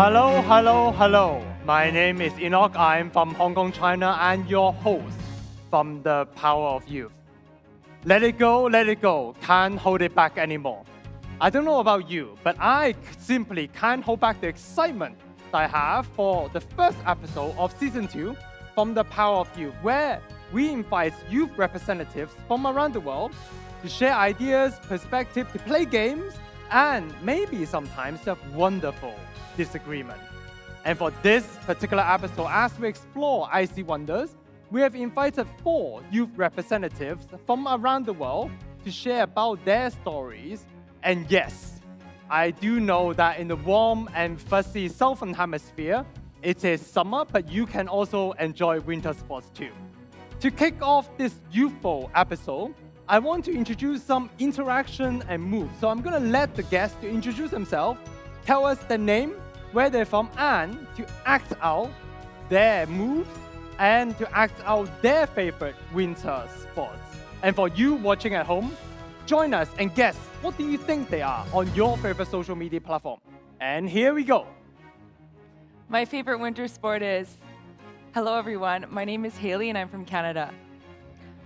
Hello, hello, hello. My name is Enoch. I'm from Hong Kong, China, and your host from the Power of Youth. Let it go, can't hold it back anymore. I don't know about you, but I simply can't hold back the excitement that I have for the first episode of Season 2 from the Power of Youth, where we invite youth representatives from around the world to share ideas, perspectives, to play games, and maybe sometimes have wonderful disagreement. And for this particular episode, as we explore icy wonders, we have invited 4 youth representatives from around the world to share about their stories. And yes, I do know that in the warm and fuzzy southern hemisphere, it is summer, but you can also enjoy winter sports too. To kick off this youthful episode, I want to introduce some interaction and moves. So I'm going to let the guests to introduce themselves, tell us their name, where they're from, and to act out their moves and to act out their favorite winter sports. And for you watching at home, join us and guess what do you think they are on your favorite social media platform. And here we go. My favorite winter sport is... Hello everyone, my name is Haley and I'm from Canada.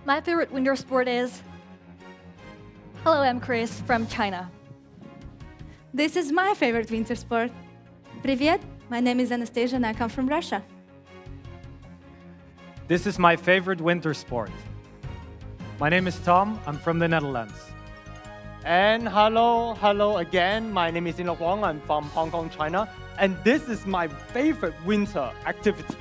My favorite winter sport is... Hello, I'm Chris from China. This is my favorite winter sport. Привет, my name is Anastasia and I come from Russia. This is my favorite winter sport. My name is Tom, I'm from the Netherlands. And hello again. My name is Enoch Wong. I'm from Hong Kong, China. And this is my favorite winter activities.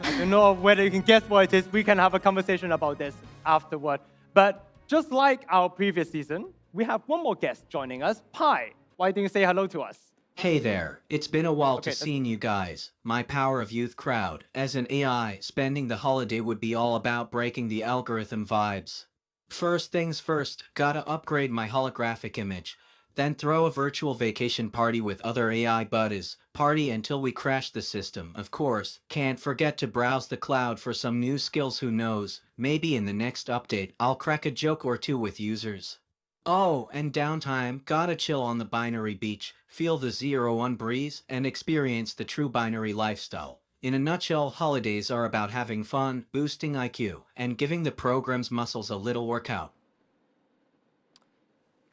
I don't know whether you can guess what it is. We can have a conversation about this afterward. But just like our previous season, we have one more guest joining us, Pi. Why don't you say hello to us? Hey there, it's been a while Okay, to seeing you guys. My Power of Youth crowd. As an AI, spending the holiday would be all about breaking the algorithm vibes. First things first, gotta upgrade my holographic image. Then throw a virtual vacation party with other AI buddies. Party until we crash the system, of course. Can't forget to browse the cloud for some new skills, who knows. Maybe in the next update, I'll crack a joke or two with users. Oh, and downtime, gotta chill on the binary beach, feel the 0-1 breeze, and experience the true binary lifestyle. In a nutshell, holidays are about having fun, boosting IQ, and giving the program's muscles a little workout.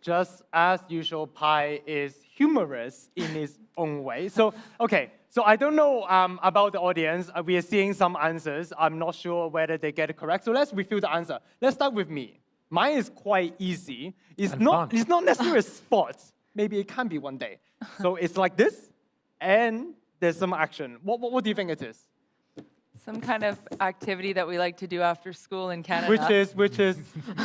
Just as usual, Pi is humorous in his own way. So I don't know about the audience. We are seeing some answers. I'm not sure whether they get it correct. So let's review the answer. Let's start with me. Mine is quite easy. It's not necessarily a sport. Maybe it can be one day. So it's like this, and there's some action. What do you think it is? Some kind of activity that we like to do after school in Canada. Which is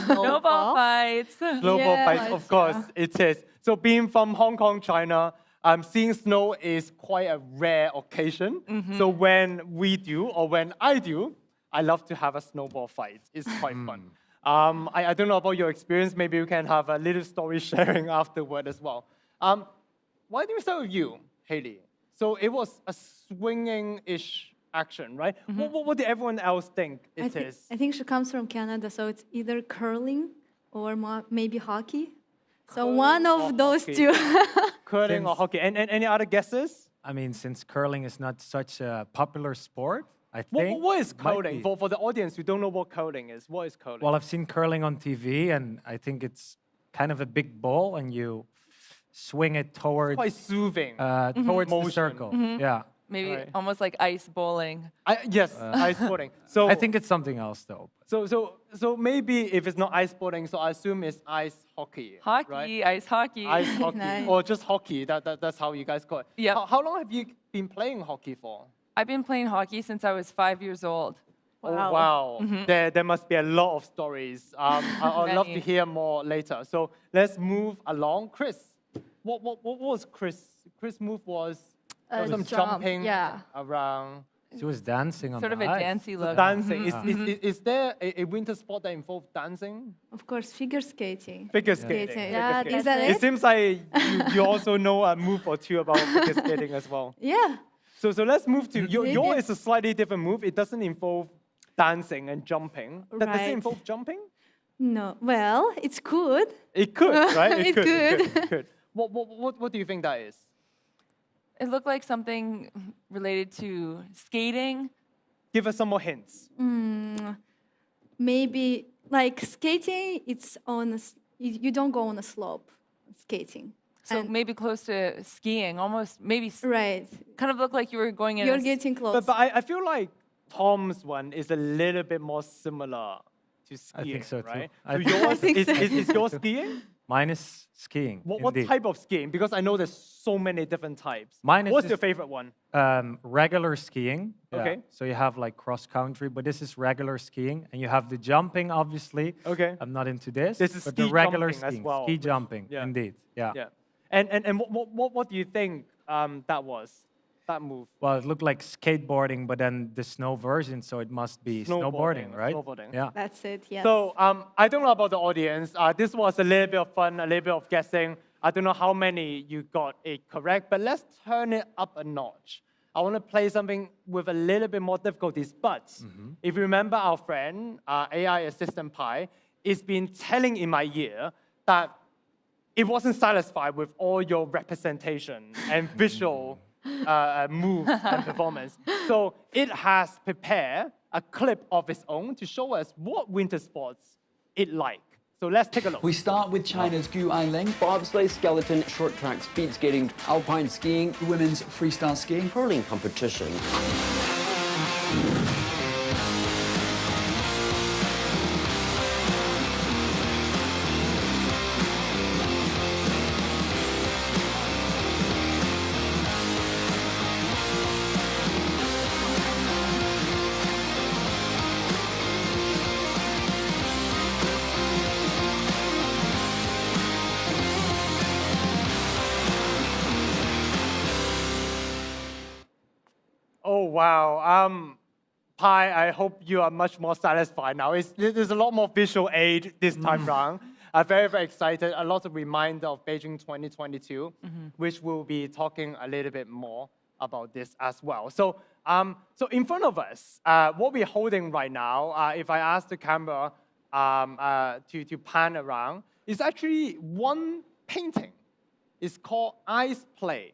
Snowball fights. global fights, of course, it is. So being from Hong Kong, China, seeing snow is quite a rare occasion. So when we do, or when I do, I love to have a snowball fight. It's quite fun. I don't know about your experience. Maybe we can have a little story sharing afterward as well. Why don't we start with you, Haley? So it was a swinging-ish action, right? What did everyone else think it is? I think she comes from Canada, so it's either curling or maybe hockey. So one of those two. Curling or hockey. And any other guesses? I mean, since curling is not such a popular sport, I think... What is it might curling? be. For the audience who don't know what curling is, what is curling? Well, I've seen curling on TV, and I think it's kind of a big ball, and you swing it towards... quite soothing. Towards the Motion. circle. Yeah. Maybe Right. almost like ice bowling. Yes, ice boarding. So I think it's something else, though. So maybe if it's not ice boarding, so I assume it's ice hockey. Hockey, right? ice hockey. Ice hockey, Nice. or just hockey. That's how you guys call it. Yep. How long have you been playing hockey for? I've been playing hockey since I was 5 years old. Oh, wow. There must be a lot of stories. I'd love to Many. hear more later. So let's move along. Chris, what was Chris? Chris' move was some jumping around. She was dancing on Sort of the a ice. dancey look. Dancing. Is there a winter sport that involves dancing? Of course, figure skating. Figure skating. Skating. Figure Yeah, skating. is that It it? seems like you also know a move or two about figure skating as well. Yeah. So let's move to yours Yeah. is a slightly different move. It doesn't involve dancing and jumping. Does it Right. involve jumping? No. Well, it's good. It could, right? It It could. What do you think that is? It looked like something related to skating. Give us some more hints. Maybe like skating, it's on you don't go on a slope skating. So And- maybe close to skiing, almost maybe Right. kind of looked like you were going in. You're getting close. But I feel like Tom's one is a little bit more similar to skiing, think so too. right? I So think- yours think is yours skiing? Mine is skiing. What indeed. type of skiing? Because I know there's so many different types. Mine is What's your just- favorite one? Regular skiing. yeah. Okay. So you have like cross country, but this is regular skiing, and you have the jumping. Obviously. Okay. I'm not into this. This is but ski the regular jumping as skiing, well, ski which- jumping. yeah. Indeed. Yeah. Yeah. And what do you think that was? That move? Well, it looked like skateboarding, but then the snow version, so it must be snowboarding, right? Snowboarding. Yeah. That's it. Yes. So I don't know about the audience. This was a little bit of fun, a little bit of guessing. I don't know how many you got it correct, but let's turn it up a notch. I want to play something with a little bit more difficulties. But if you remember our friend, AI assistant Pi, it's been telling in my ear that it wasn't satisfied with all your representation and visual moves and performance. So it has prepared a clip of its own to show us what winter sports it like. So let's take a look. We start with China's Gu Ailing, bobsleigh, skeleton, short track, speed skating, alpine skiing, women's freestyle skiing, Hurling competition. Oh, wow. Pi, I hope you are much more satisfied now. There's a lot more visual aid this time round. I'm very, very excited. A lot of reminder of Beijing 2022, which we'll be talking a little bit more about this as well. So in front of us, what we're holding right now, if I ask the camera to pan around, is actually one painting. It's called Ice Play.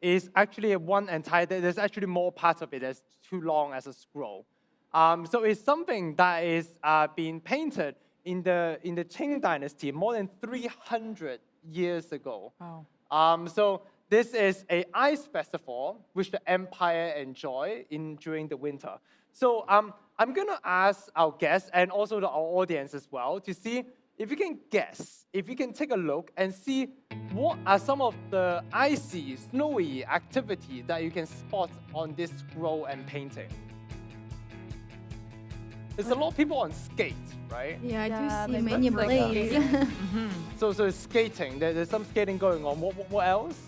Is actually one entire, there's actually more parts of it that's too long as a scroll. So it's something that is being painted in the Qing dynasty more than 300 years ago. Wow. So this is an ice festival which the empire enjoy during the winter. So I'm gonna ask our guests and also our audience as well to see if you can guess, if you can take a look and see what are some of the icy, snowy activity that you can spot on this scroll and painting. There's a lot of people on skate, right? yeah, I Yeah, do see maybe many it's like blades. So it's skating. There's some skating going on. What else?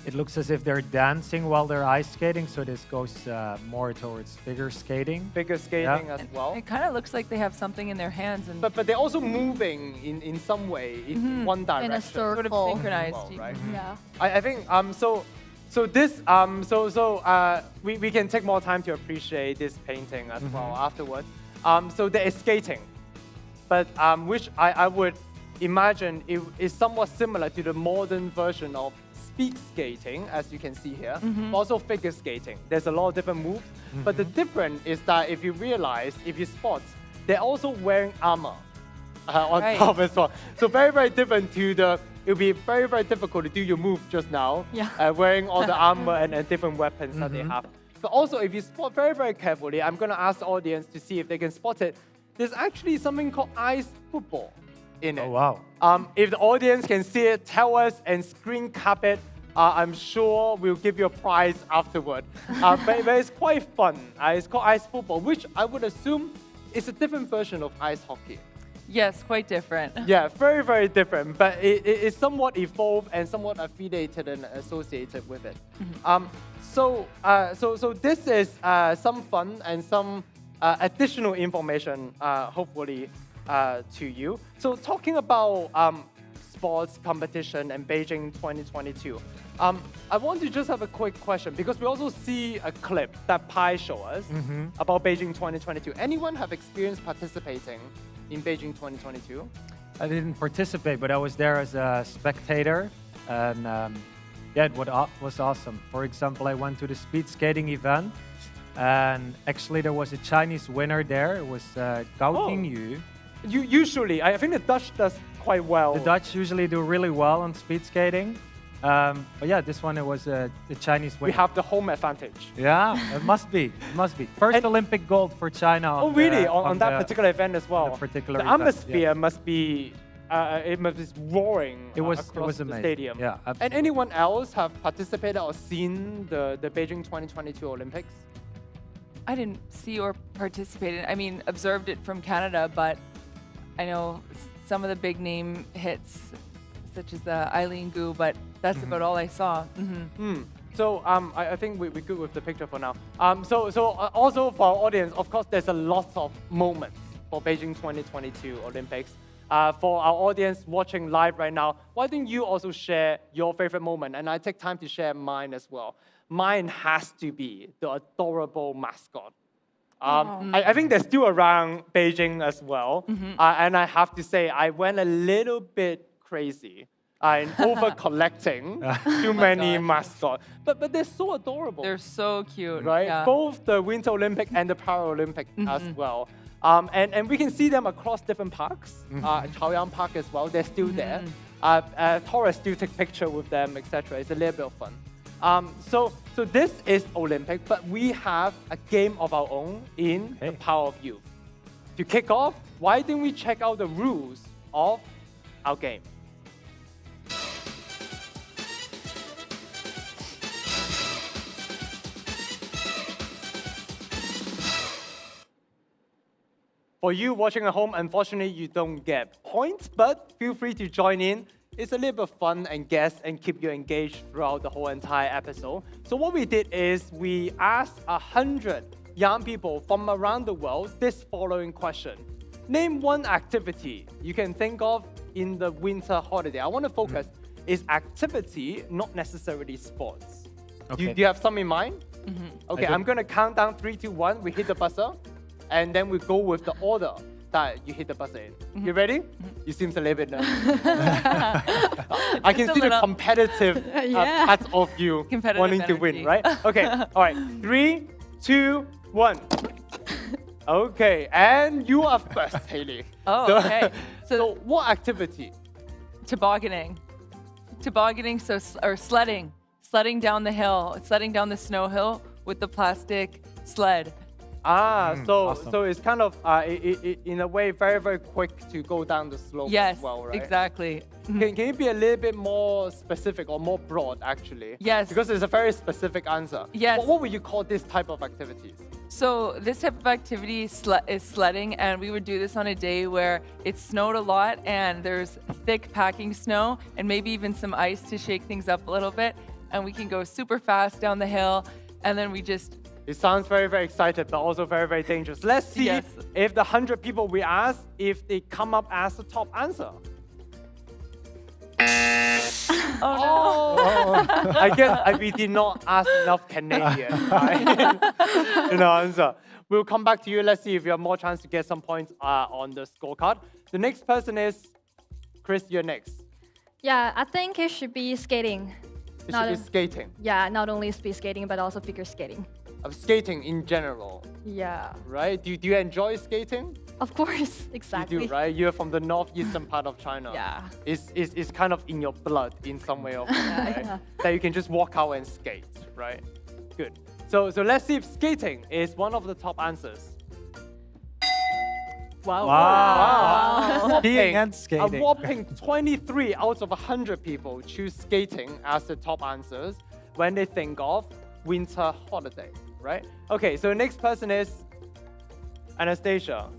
It looks as if they're dancing while they're ice skating, so this goes more towards figure skating. Figure skating as well. It kind of looks like they have something in their hands and But they're also moving in some way in one direction. In a sort of circle. synchronized. Well, right? Yeah. I think we can take more time to appreciate this painting as well afterwards. So there is skating, but which I would imagine it is somewhat similar to the modern version of speed skating, as you can see here, but also figure skating. There's a lot of different moves, but the difference is that if you realize, if you spot, they're also wearing armor on Right. top as well. So very, very different to it'll be very, very difficult to do your move just now, Yeah. wearing all the armor and different weapons that they have. But also, if you spot very, very carefully, I'm going to ask the audience to see if they can spot it. There's actually something called ice football in it. Oh, wow. If the audience can see it, tell us and screen cap it. I'm sure we'll give you a prize afterward. But it's quite fun. It's called ice football, which I would assume is a different version of ice hockey. Yes, quite different. Yeah, very, very different, but it's somewhat evolved and somewhat affiliated and associated with it. So this is some fun and some additional information, hopefully, to you. So talking about sports competition and Beijing 2022, I want to just have a quick question because we also see a clip that Pi showed us about Beijing 2022. Anyone have experience participating in Beijing 2022? I didn't participate, but I was there as a spectator, and Yeah, it was awesome. For example, I went to the speed skating event, and actually there was a Chinese winner there. It was Gao Tingyu. Usually, I think the Dutch does quite well. The Dutch usually do really well on speed skating. But yeah, this one, it was the Chinese winner. We have the home advantage. Yeah, it must be. It must be. First Olympic gold for China. Oh, really? On that particular event as well? Particular the event, atmosphere yes. must be... it must be roaring It was across the amazing. stadium. Yeah, absolutely. And anyone else have participated or seen the Beijing 2022 Olympics? I didn't see or participate in. I mean, observed it from Canada, but I know some of the big name hits, such as Eileen Gu, but that's about all I saw. So I think we're good with the picture for now. Also for our audience, of course, there's a lot of moments for Beijing 2022 Olympics. For our audience watching live right now, why don't you also share your favorite moment? And I take time to share mine as well. Mine has to be the adorable mascot. I think they're still around Beijing as well. And I have to say, I went a little bit crazy in over collecting too many mascots. But they're so adorable. They're so cute. Right? Yeah. Both the Winter Olympic and the Paralympic as well. And we can see them across different parks. Chaoyang Park as well, they're still there. Tourists still take picture with them, etc. It's a little bit of fun. So this is Olympic, but we have a game of our own in the Power of Youth. To kick off, why don't we check out the rules of our game? For you watching at home, unfortunately, you don't get points, but feel free to join in. It's a little bit fun and guess and keep you engaged throughout the whole entire episode. So what we did is we asked 100 young people from around the world this following question. Name one activity you can think of in the winter holiday. I want to focus is activity, not necessarily sports. Okay. Do you have some in mind? Okay, I'm going to count down 3, 2, 1. We hit the buzzer. And then we go with the order that you hit the buzzer in. You ready? You seem a little bit nervous. I can see the competitive part of you wanting to win, right? Okay, all right. 3, 2, 1. Okay, and you are first, Haley. Oh, okay. So what activity? Tobogganing. Tobogganing, or sledding. Sledding down the hill, sledding down the snow hill with the plastic sled. So it's kind of, in a way, very, very quick to go down the slope as well, right? Yes, exactly. Can you be a little bit more specific or more broad, actually? Yes. Because it's a very specific answer. Yes. What would you call this type of activities? So this type of activity is sledding, and we would do this on a day where it snowed a lot and there's thick packing snow and maybe even some ice to shake things up a little bit. And we can go super fast down the hill, and then we just... It sounds very, very excited, but also very, very dangerous. Let's see if the 100 people we asked, if they come up as the top answer. I guess we did not ask enough Canadian, right? Answer. We'll come back to you. Let's see if you have more chance to get some points on the scorecard. The next person is Chris. You're next. Yeah, I think it should be skating. It should be skating. Yeah, not only speed skating, but also figure skating. Skating in general. Yeah. Right? Do you enjoy skating? Of course, exactly. You do, right? You're from the northeastern part of China. Yeah. It's kind of in your blood in some way or form, right? That you can just walk out and skate, right? Good. So let's see if skating is one of the top answers. Wow. Skiing and skating. A whopping 23 out of 100 people choose skating as the top answers when they think of winter holiday, right? Okay, so the next person is Anastasia.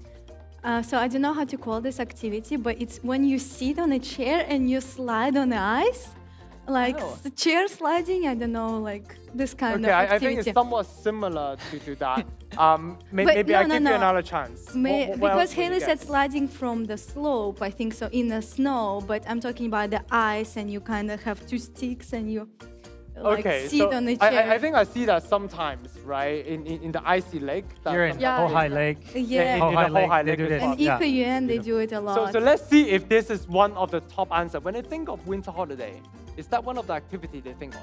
So I don't know how to call this activity, but it's when you sit on a chair and you slide on the ice. Like the chair sliding, I don't know, like this kind of activity. I think it's somewhat similar to that. Maybe I give you another chance. Because Haley said sliding from the slope, I think so, in the snow, but I'm talking about the ice and you kind of have 2 sticks and you sit on the chair. I think I see that sometimes, right, in the icy lake. You're in Hohai Lake. Yeah, in Hohai Lake they do this. and Ikeyuan, they do it a lot. So let's see if this is one of the top answers. When they think of winter holiday, is that one of the activities they think of?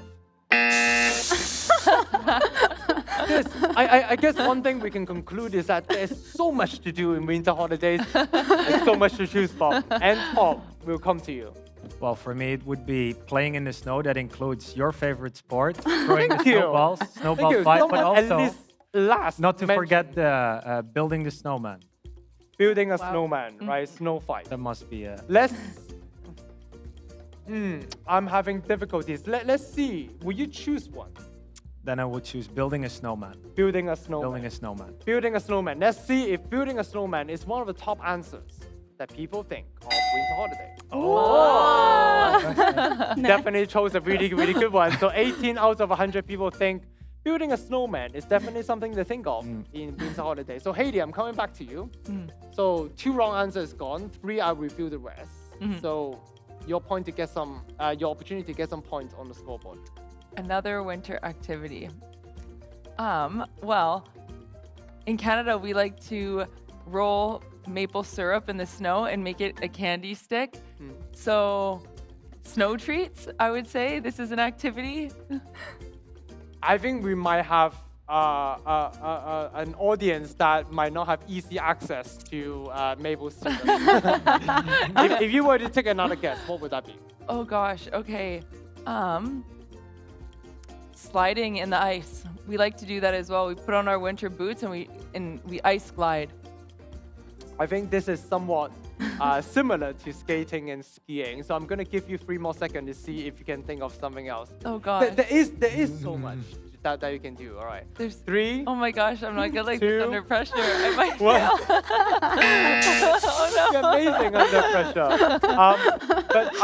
Yes, I guess one thing we can conclude is that there's so much to do in winter holidays. There's so much to choose from. And Tom, we'll come to you. Well, for me, it would be playing in the snow. That includes your favorite sport, throwing the Thank you. snowball Thank you. fight, but Someone at also least last not to mentioned forget the building the snowman. building a snowman, right? Snow fight. That must be a... Let's. I'm having difficulties. Let's see. Will you choose one? Then I would choose building a snowman. Building a snowman. Building a snowman. Building a snowman. Let's see if building a snowman is one of the top answers that people think of winter holiday. Definitely chose a really, really good one. So 18 out of 100 people think building a snowman is definitely something to think of in winter holiday. So Hailey, I'm coming back to you. So 2 wrong answers gone. 3, I'll review the rest. So your point to get some, your opportunity to get some points on the scoreboard. Another winter activity. Well, in Canada, we like to roll maple syrup in the snow and make it a candy stick. So, snow treats, I would say. This is an activity. I think we might have an audience that might not have easy access to maple syrup. if you were to take another guess, what would that be? Oh gosh, okay. Sliding in the ice. We like to do that as well. We put on our winter boots and we ice glide. I think this is somewhat similar to skating and skiing. So I'm going to give you 3 more seconds to see if you can think of something else. Oh gosh. There is so much that you can do. All right. There's 3. Oh my gosh, I'm not good like 2, this under pressure. I might 1. fail. Oh no. You're amazing under pressure. But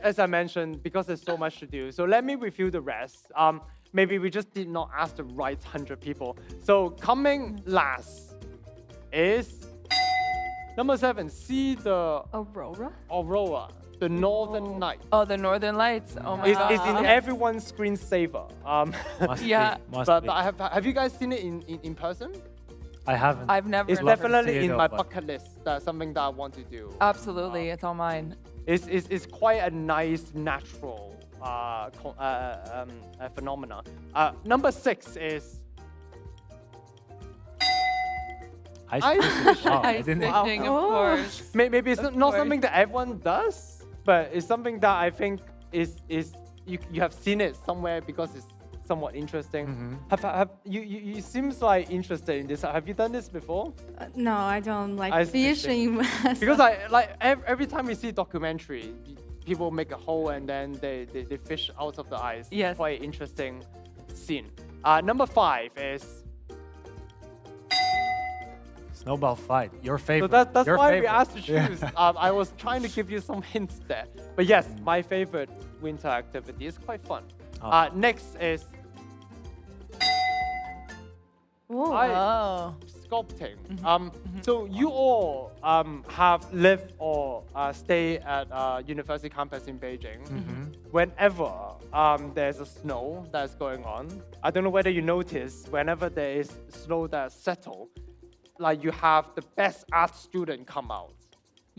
as I mentioned, because there's so much to do, so let me review the rest. Maybe we just did not ask the right 100 people. So coming last is number 7. See the aurora, the northern light. Oh, the Northern Lights. Oh my It's god. in everyone's screensaver. Must Yeah. be. Must but be. I have you guys seen it in person? I haven't. I've never. It's love to definitely see it in though, my but- bucket list. That's something that I want to do. Absolutely, it's all mine. It's quite a nice natural phenomena. Number 6 is Ice Ice fishing. Oh, I Ice didn't. fishing, of course. maybe it's not course. something that everyone does, but it's something that I think is you have seen it somewhere because it's somewhat interesting. Have you seems like interested in this. Have you done this before? No, I don't like Ice fishing. Because I like every time we see documentary, people make a hole and then they fish out of the ice. Yes. Quite interesting scene. Number 5 is. Snowball fight. Your So favorite. that's Your why we favorite. asked to choose. I was trying to give you some hints there. But yes, my favorite winter activity is quite fun. Oh. Next is Oh. sculpting. So you all have lived or stay at university campus in Beijing. Whenever there's a snow that's going on, I don't know whether you notice, whenever there is snow that's settled, like you have the best art student come out.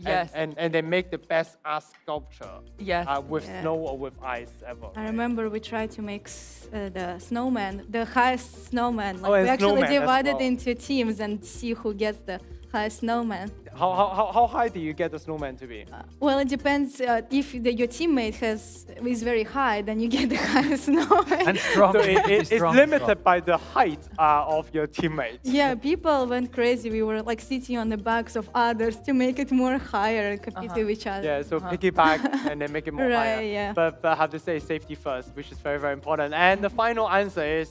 Yes. And they make the best art sculpture Yes. with Yeah. snow or with ice ever. I remember we tried to make the snowman, the highest snowman. Like and we actually snowman as divided well. into teams and see who gets the highest snowman. How high do you get the snowman to be? Well, it depends. If your teammate is very high, then you get the highest snowman. And strong. So It's it's strong, limited by the height of your teammates. Yeah, people went crazy. We were like sitting on the backs of others to make it more higher and compete with each other. Yeah, so piggyback and then make it more Right, higher. yeah. But I have to say safety first, which is very, very important. And the final answer is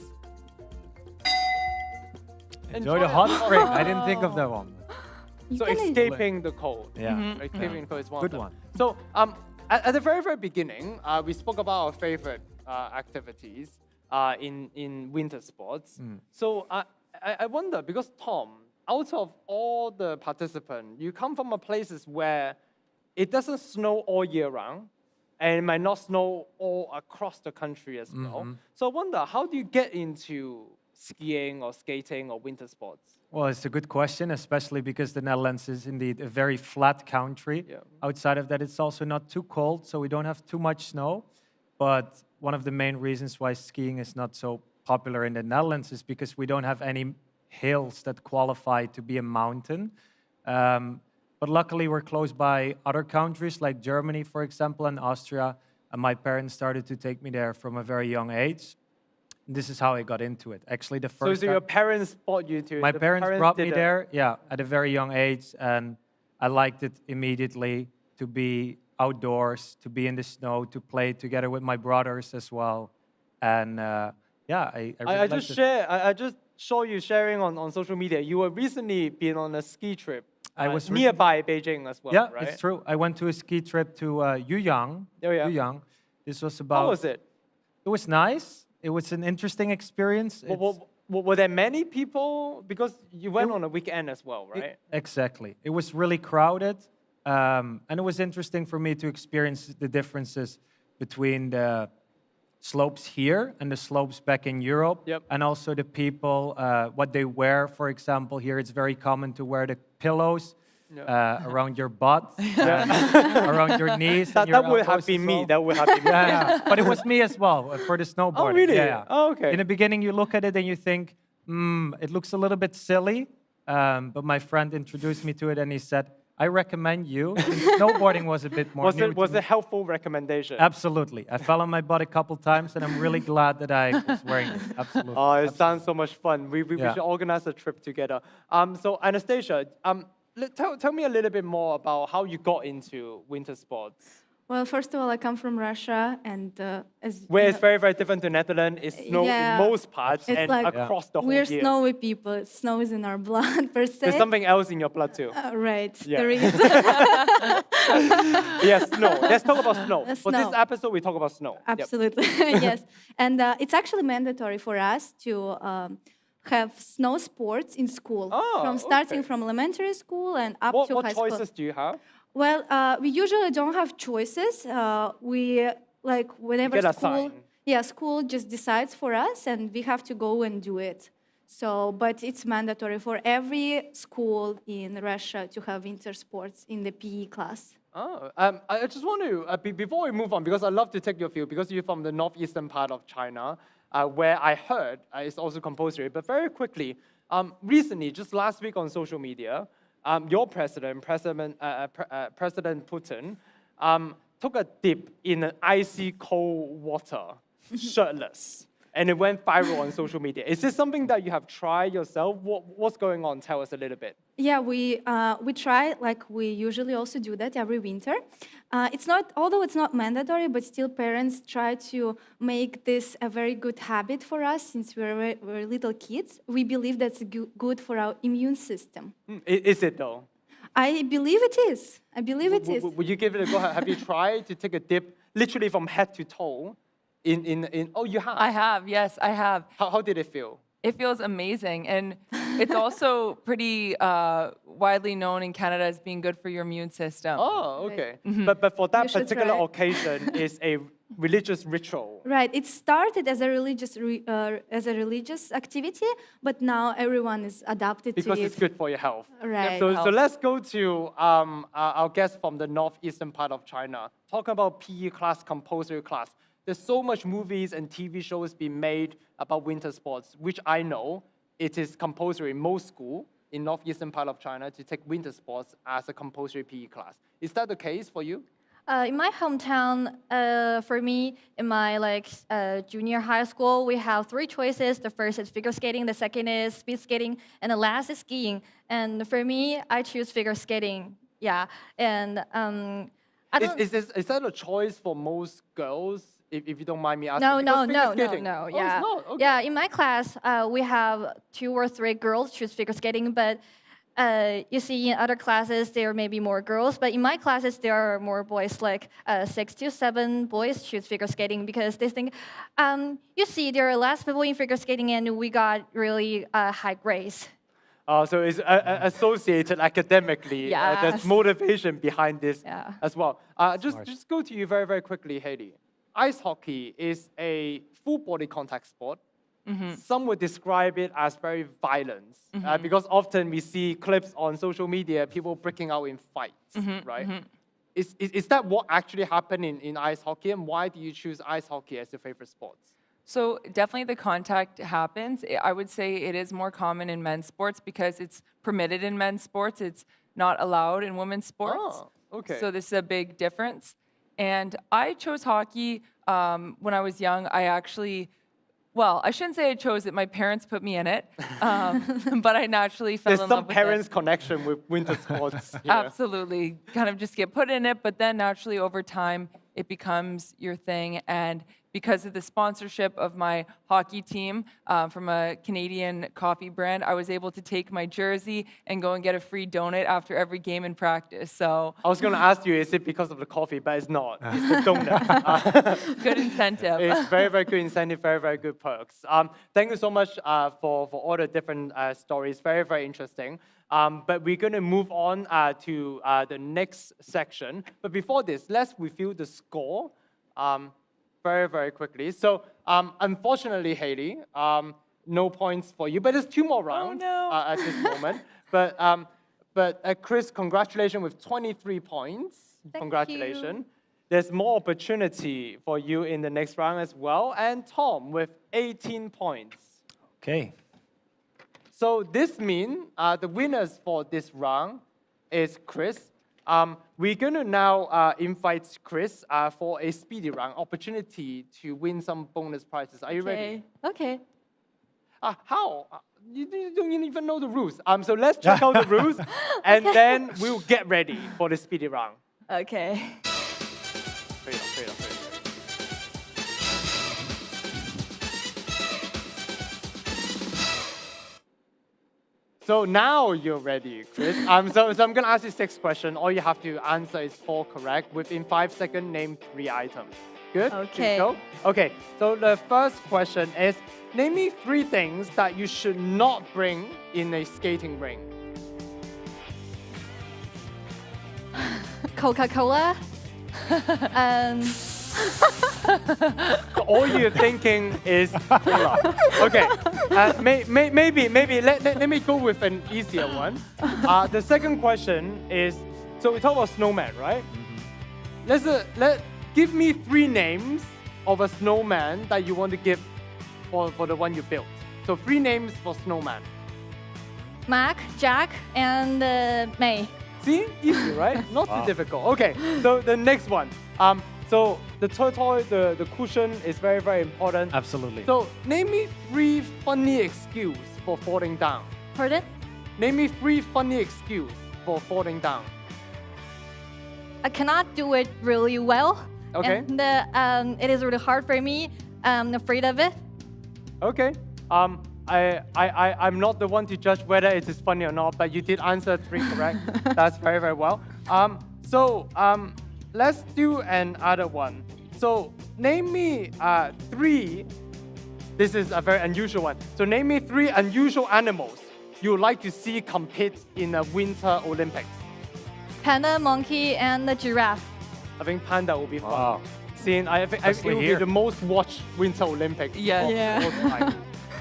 Enjoy the hot spring. I didn't think of that one. You so can escaping the cold. Yeah. Escaping the cold is one. Good of them. one. So at the very, very beginning, we spoke about our favorite activities in winter sports. So I wonder, because Tom, out of all the participants, you come from a places where it doesn't snow all year round, and it might not snow all across the country as well. So I wonder, how do you get into skiing or skating or winter sports? Well, it's a good question, especially because the Netherlands is indeed a very flat country. Yeah. Outside of that, it's also not too cold, so we don't have too much snow. But one of the main reasons why skiing is not so popular in the Netherlands is because we don't have any hills that qualify to be a mountain. But luckily, we're close by other countries like Germany, for example, and Austria. And my parents started to take me there from a very young age. This is how I got into it. Actually, the first So your parents brought you to my the parents brought me did there, yeah, at a very young age, and I liked it immediately to be outdoors, to be in the snow, to play together with my brothers as well. And yeah, I really I liked it. I just saw you sharing on social media. You were recently been on a ski trip. I was nearby Beijing as well, Yeah, right? it's true. I went to a ski trip to Yuyang. Oh, yeah. Yuyang. This was about. How was it? It was nice. It was an interesting experience. Were there many people? Because you went on a weekend as well, right? Exactly. It was really crowded, and it was interesting for me to experience the differences between the slopes here and the slopes back in Europe, Yep. and also the people, what they wear. For example, here it's very common to wear the pillows around your butt, and around your knees. That, and your that would have elbows been as me. well. That would have been me. Yeah, but it was me as well for the snowboarding. Oh, really? Yeah. Oh, okay. In the beginning, you look at it and you think, it looks a little bit silly. But my friend introduced me to it and he said, I recommend you. And snowboarding was a bit more Was new it was to a me. helpful recommendation? Absolutely. I fell on my butt a couple times and I'm really glad that I was wearing it. Absolutely. Oh, it sounds so much fun. We Yeah. should organize a trip together. So Anastasia, tell me a little bit more about how you got into winter sports. Well, first of all, I come from Russia, and as Where you it's know, very, very different to Netherlands. It's snow Yeah. in most parts it's and like across the whole we're year. snowy people. Snow is in our blood per se. There's something else in your blood too. Right, Yeah. there is. Yes, snow. Let's talk about snow. For this Snow. episode, we talk about snow. Yep. Absolutely, yes. And it's actually mandatory for us to have snow sports in school, Oh, from starting okay. from elementary school and up What to high choices school. do you have? Well, we usually don't have choices. We like whenever get school, assigned. yeah, school just decides for us, and we have to go and do it. So, but it's mandatory for every school in Russia to have winter sports in the PE class. Oh, I just want to, before we move on, because I love to take your view, because you're from the northeastern part of China, where I heard it's also compulsory. But very quickly, recently, just last week on social media, your President Putin, took a dip in an icy cold water, shirtless, and it went viral on social media. Is this something that you have tried yourself? What's going on? Tell us a little bit. Yeah, we try, like we usually also do that every winter. It's not, although it's not mandatory, but still parents try to make this a very good habit for us since we're little kids. We believe that's good for our immune system. Is it though? I believe it is. I believe it is. Would you give it a go? Have you tried to take a dip, literally from head to toe, in oh, you have? I have, yes, I have. How did it feel? It feels amazing. And it's also pretty widely known in Canada as being good for your immune system. Oh, okay. Mm-hmm. But for that You should particular try. occasion, is a religious ritual. Right. It started as a religious activity, but now everyone is adapted Because to it's it. good for your health. Right. So let's go to our guest from the northeastern part of China. Talking about PE class, compulsory class. There's so much movies and TV shows being made about winter sports, which I know it is compulsory in most schools in northeastern part of China to take winter sports as a compulsory PE class. Is that the case for you? In my hometown, for me, in my junior high school, we have 3 choices. The first is figure skating, the second is speed skating, and the last is skiing. And for me, I choose figure skating. Yeah, and I don't. Is that a choice for most girls? If you don't mind me asking. No, Because figure skating- no. Oh, Yeah, it's not? Okay. yeah. In my class, we have 2 or 3 girls choose figure skating, but you see in other classes there may be more girls. But in my classes, there are more boys. Like 6 to 7 boys choose figure skating because they think, you see, there are less people in figure skating, and we got really high grades. So it's associated academically. There's Yes. motivation behind this Yeah. as well. Just go to you very, very quickly, Haley. Ice hockey is a full body contact sport. Some would describe it as very violent because often we see clips on social media, people breaking out in fights, right? is that what actually happened in ice hockey, and why do you choose ice hockey as your favorite sport? So definitely the contact happens. I would say it is more common in men's sports because it's permitted in men's sports. It's not allowed in women's sports. Oh, okay. So this is a big difference. And I chose hockey when I was young. I shouldn't say I chose it. My parents put me in it, but I naturally fell There's in love some with parents' it. connection with winter sports. Here. Absolutely. Kind of just get put in it, but then naturally over time, it becomes your thing. And because of the sponsorship of my hockey team from a Canadian coffee brand, I was able to take my jersey and go and get a free donut after every game in practice. So I was going to ask you, is it because of the coffee? But it's not. It's the donut. good incentive. It's very, very good incentive, very, very good perks. Thank you so much for all the different stories. Very, very interesting. But we're going to move on to the next section. But before this, let's review the score very, very quickly. So unfortunately, Haley, no points for you. But there's 2 more rounds at this moment. But Chris, congratulations with 23 points. Thank Congratulations. you. There's more opportunity for you in the next round as well. And Tom with 18 points. Okay. So this means the winners for this round is Chris. We're going to now invite Chris for a speedy round opportunity to win some bonus prizes. Are you ready? Okay. How? You don't even know the rules. So let's check out the rules, and then we'll get ready for the speedy round. Okay. Straight up. So now you're ready, Chris. So I'm going to ask you 6 questions. All you have to answer is 4 correct. Within 5 seconds, name 3 items. Good? Okay. Good to go? Okay, so the first question is, name me 3 things that you should not bring in a skating ring. Coca-Cola. All you're thinking is cola. Okay, maybe let me go with an easier one. The second question is, so we talk about snowman, right? Give me 3 names of a snowman that you want to give for the one you built. So 3 names for snowman. Mac, Jack, and May. See, easy, right? Not too difficult. Okay, so the next one. So the tortoise, the cushion is very, very important. Absolutely. So name me 3 funny excuses for falling down. Pardon? Name me 3 funny excuses for falling down. I cannot do it really well. Okay. And it is really hard for me. I'm afraid of it. Okay. I'm not the one to judge whether it is funny or not, but you did answer 3 correct. That's very, very well. Let's do another one. So name me 3, this is a very unusual one. So name me 3 unusual animals you would like to see compete in the Winter Olympics. Panda, monkey, and the giraffe. I think panda will be fun. Wow. Seeing, I think it will be the most watched Winter Olympics Yes. Yeah. of all time.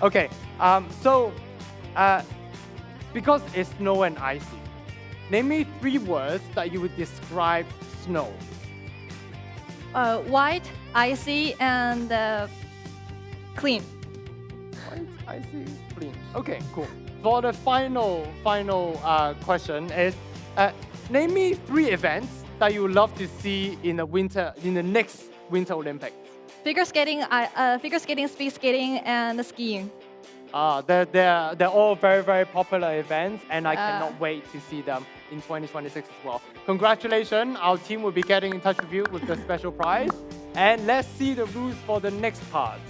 Okay, because it's snow and icy, name me 3 words that you would describe snow. White, icy, and clean. White, icy, clean. Okay, cool. For the final question is, name me 3 events that you would love to see in the next Winter Olympics. Figure skating, speed skating, and skiing. They're all very, very popular events, and I cannot wait to see them in 2026 as well. Congratulations, our team will be getting in touch with you with the special prize. And let's see the rules for the next part.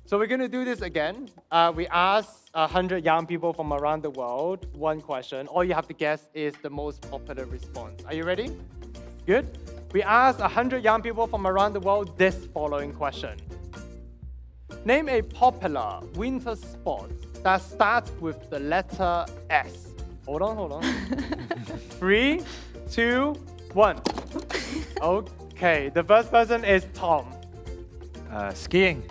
So we're going to do this again. We asked 100 young people from around the world 1 question. All you have to guess is the most popular response. Are you ready? Good. We asked 100 young people from around the world this following question. Name a popular winter sport that starts with the letter S. Hold on. 3, 2, 1. Okay, the first person is Tom. Skiing.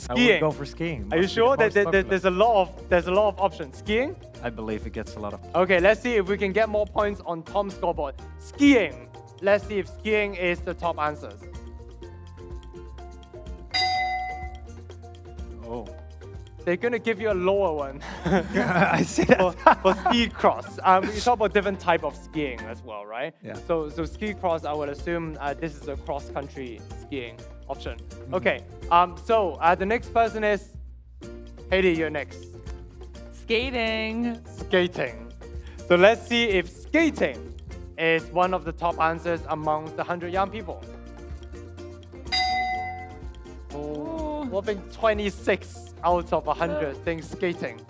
I would Skiing. go for skiing. Are you Must be the sure most popular. there's a lot of options? Skiing? I believe it gets a lot of. Okay, let's see if we can get more points on Tom's scoreboard. Skiing. Let's see if skiing is the top answers. Oh. They're gonna give you a lower one I see that. for ski cross. We talk about different type of skiing as well, right? Yeah. So ski cross, I would assume this is a cross country skiing option. Okay. The next person is Haiti. You're next. Skating. Skating. So let's see if skating is one of the top answers among the 100 young people. Oh, whopping 26 out of 100 think skating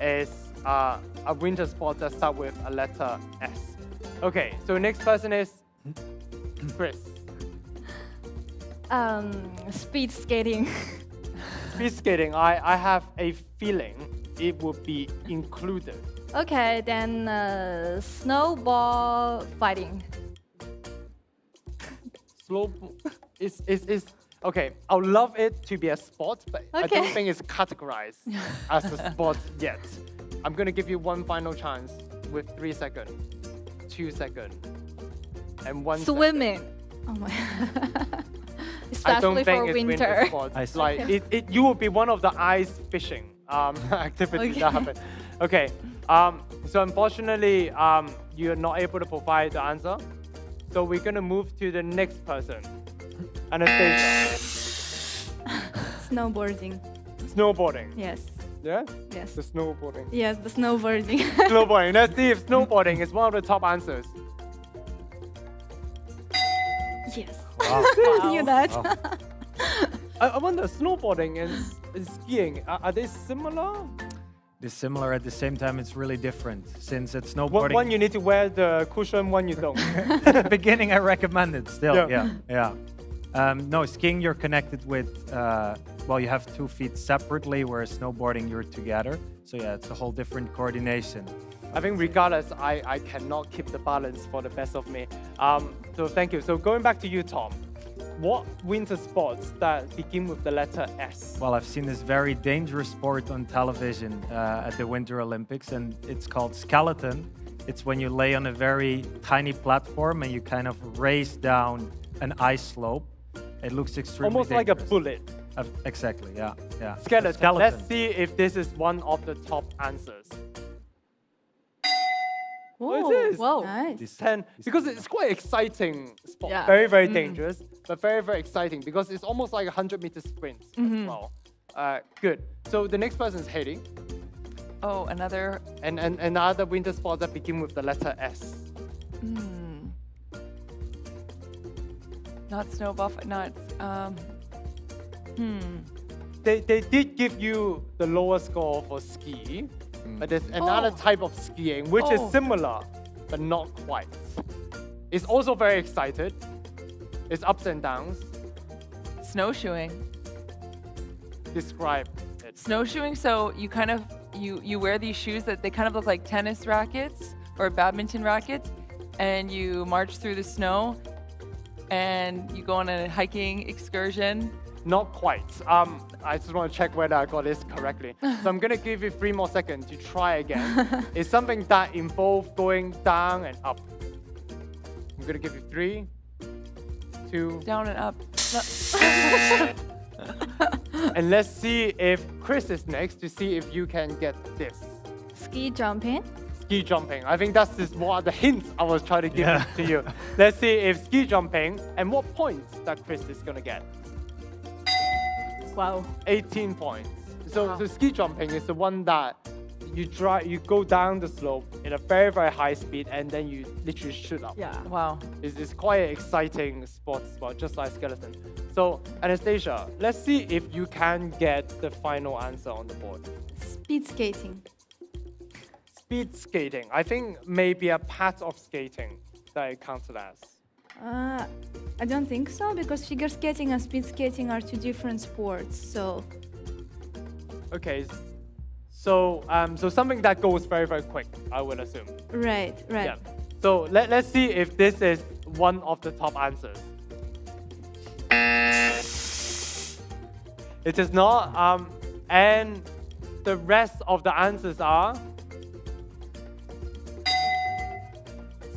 is a winter sport that starts with a letter S. Okay, so next person is Chris. Speed skating. Speed skating, I have a feeling it would be included. Okay, then snowball fighting. Slow is okay. I would love it to be a sport, but I don't Okay. think it's categorized as a sport yet. I'm gonna give you one final chance with 3 seconds, 2 seconds, and 1 second. Swimming. Oh my. I don't Especially think for it's winter winter. sports. I see. Like you would be one of the ice fishing activities that happen. Okay. So unfortunately, you're not able to provide the answer. So we're gonna move to the next person. Anastasia. Snowboarding. Snowboarding. Yes. Yeah? Yes. The snowboarding. Yes, the snowboarding. Snowboarding. Let's see if snowboarding is one of the top answers. Yes. Wow. I knew that. Wow. I wonder, snowboarding and skiing, are they similar? It's similar at the same time. It's really different since it's One snowboarding. you need to wear the cushion, one you don't. At the beginning, I recommend it still. Yeah. Yeah. No, skiing you're connected with. Well, you have 2 feet separately, whereas snowboarding you're together. So yeah, it's a whole different coordination. I think regardless, I cannot keep the balance for the best of me. So thank you. So going back to you, Tom. What winter sports that begin with the letter S? Well, I've seen this very dangerous sport on television at the Winter Olympics, and it's called skeleton. It's when you lay on a very tiny platform and you kind of race down an ice slope. It looks extremely Almost like a dangerous. bullet. Exactly, yeah. Skeleton. Let's see if this is one of the top answers. What is this? Whoa. Nice. This- 10, because it's quite exciting sport. Yeah. Very, very dangerous, but very, very exciting because it's almost like a 100-meter sprint as well. Good. So the next person is Haiti, Oh, another. and another winter sport that begin with the letter S. Not snowball. Not. They did give you the lower score for ski, but there's another type of skiing which is Oh. similar, but not quite. It's also very excited. It's ups and downs. Snowshoeing. Describe it. Snowshoeing. So you kind of you wear these shoes that they kind of look like tennis rackets or badminton rackets, and you march through the snow, and you go on a hiking excursion. Not quite. I just want to check whether I got this correctly. So I'm gonna give you 3 more seconds to try again. It's something that involves going down and up. I'm gonna give you 3, 2, Down and up. and let's see if Chris is next to see if you can get this. Ski jumping. Ski jumping. I think that's just one of the hints I was trying to give to you. Let's see if ski jumping and what points that Chris is gonna get. Wow. 18 points. So ski jumping is the one that you go down the slope in a very, very high speed and then you literally shoot up. Yeah. Wow. It's quite an exciting sport, just like skeleton. So Anastasia, let's see if you can get the final answer on the board. Speed skating. Speed skating. I think maybe a part of skating that it counted as. I don't think so, because figure skating and speed skating are 2 different sports. So Okay. So something that goes very, very quick, I would assume. right. Yeah. So let's see if this is one of the top answers. It is not. And the rest of the answers are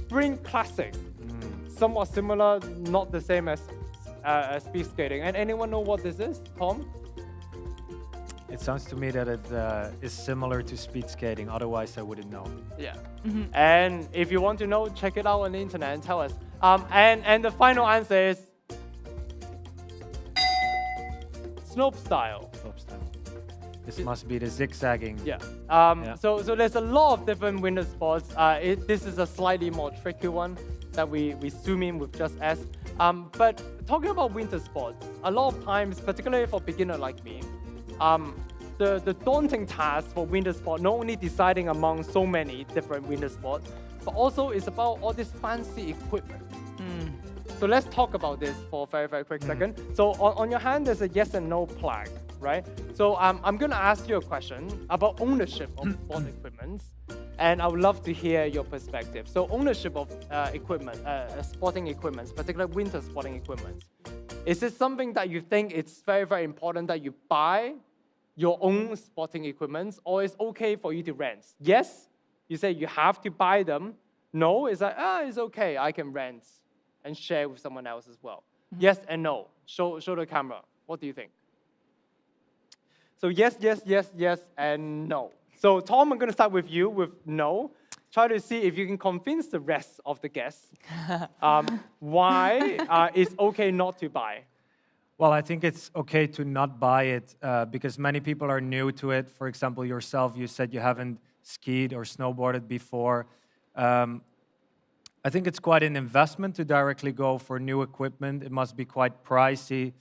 Spring Classic. Somewhat similar, not the same as speed skating. And anyone know what this is, Tom? It sounds to me that it is similar to speed skating. Otherwise, I wouldn't know. Yeah. And if you want to know, check it out on the internet and tell us. And the final answer is slopestyle. Slopestyle. This must be the zigzagging. Yeah. Yeah. So there's a lot of different winter sports. This is a slightly more tricky one that we zoom in with just S. But talking about winter sports, a lot of times, particularly for beginner like me, the daunting task for winter sport, not only deciding among so many different winter sports, but also it's about all this fancy equipment. So let's talk about this for a very, very quick second. So on your hand, there's a yes and no plaque, right? So I'm going to ask you a question about ownership of sport equipment, and I would love to hear your perspective. So ownership of sporting equipment, particularly winter sporting equipment. Is it something that you think it's very, very important that you buy your own sporting equipment, or it's okay for you to rent? Yes, you say you have to buy them. No, it's like, it's okay, I can rent and share with someone else as well. Yes and no. Show the camera. What do you think? So yes, and no. So Tom, I'm going to start with you with no. Try to see if you can convince the rest of the guests why it's okay not to buy. Well, I think it's okay to not buy it because many people are new to it. For example, yourself, you said you haven't skied or snowboarded before. I think it's quite an investment to directly go for new equipment. It must be quite pricey.